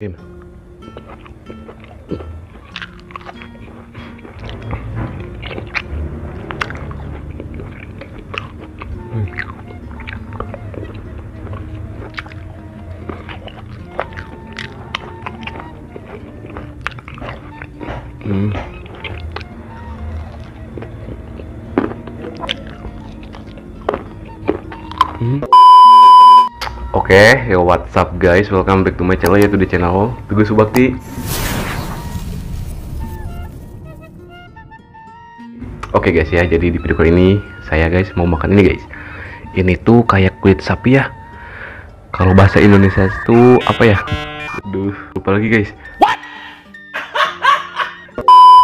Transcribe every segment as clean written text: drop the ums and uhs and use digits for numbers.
Game. Oke, yo what's up guys, welcome back to my channel, yaitu di channel Teguh Subakti. Oke guys ya, jadi di video kali ini saya guys mau makan ini guys. Ini tuh kayak kulit sapi ya. Kalau bahasa Indonesia itu apa ya? Aduh, lupa lagi guys.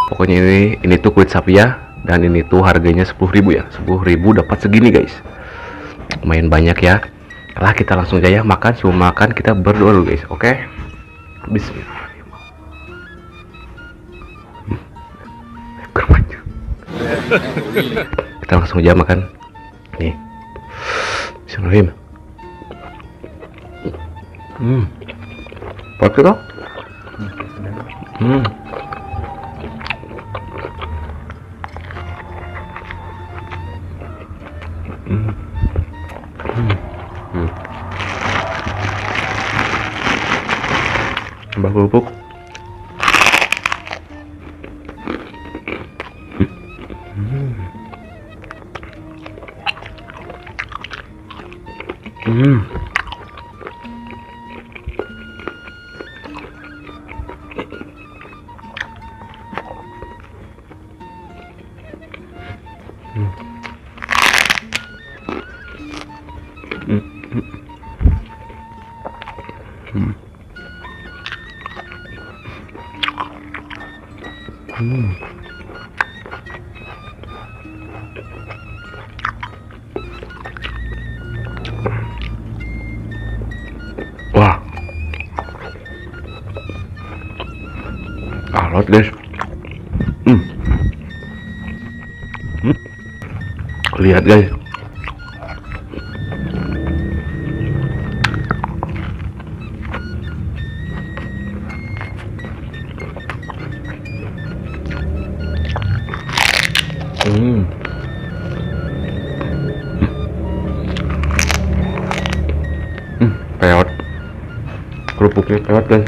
Pokoknya ini tuh kulit sapi ya, dan ini tuh harganya 10.000 ya. 10.000 dapat segini guys. Lumayan banyak ya. Lah kita langsung aja ya makan. Sebelum makan kita berdoa dulu guys. Oke. Bismillahirrahmanirrahim. Kita langsung aja makan. Nih. Bismillahirrahmanirrahim. Pakai toh? Tambah kerupuk. Wah, alot guys. Lihat guys. Peot. Kerupuknya peot guys.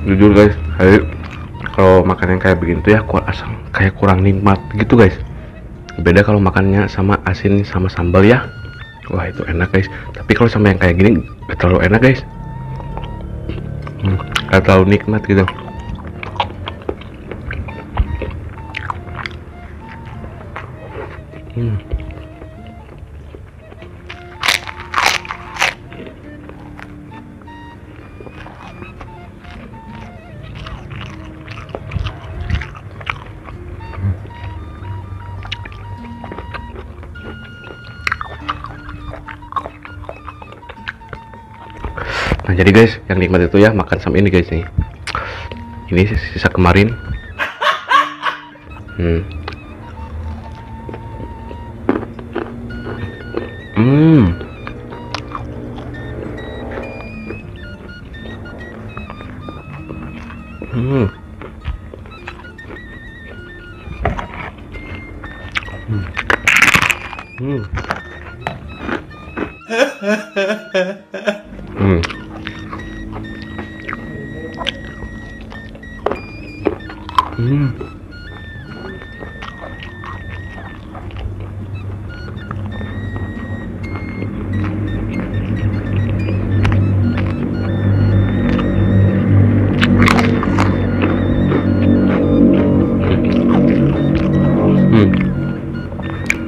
Jujur guys, kalau makan yang kayak begini tuh ya kayak kurang nikmat gitu guys. Beda kalau makannya sama asin sama sambal ya. Wah itu enak guys. Tapi kalau sama yang kayak gini gak terlalu enak guys. Gak terlalu nikmat gitu. Nah jadi guys, yang nikmat itu ya makan sama ini guys nih. Ini sisa kemarin. Hmm.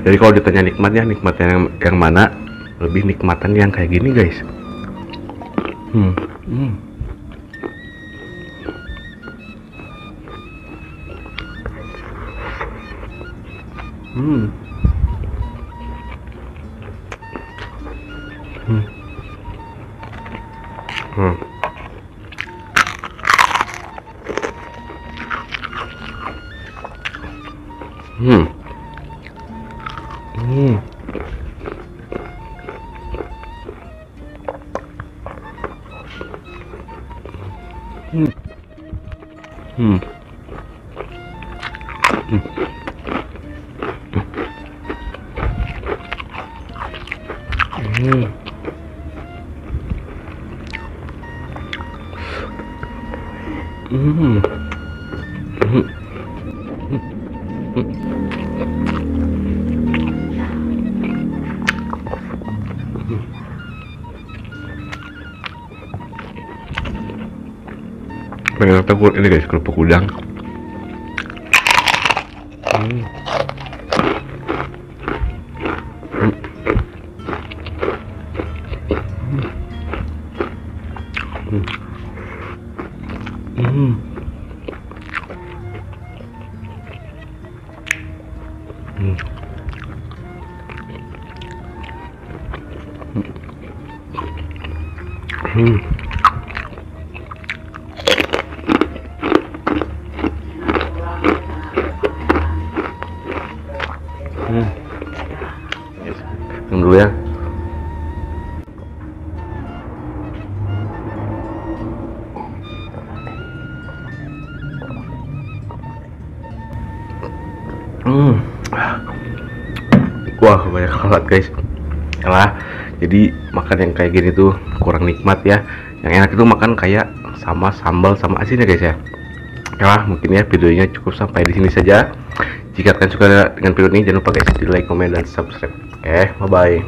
Jadi kalau ditanya nikmatnya yang mana, lebih nikmatan yang kayak gini guys. Pengen takut ini guys, kerupuk udang. Dulu ya. Wah banyak banget guys. Yalah, jadi makan yang kayak gini tuh kurang nikmat ya. Yang enak itu makan kayak sama sambal sama asinnya guys ya. Yalah, mungkin ya videonya cukup sampai di sini saja. Jika kalian suka dengan video ini, jangan lupa guys di like, komen, dan subscribe. Bye bye.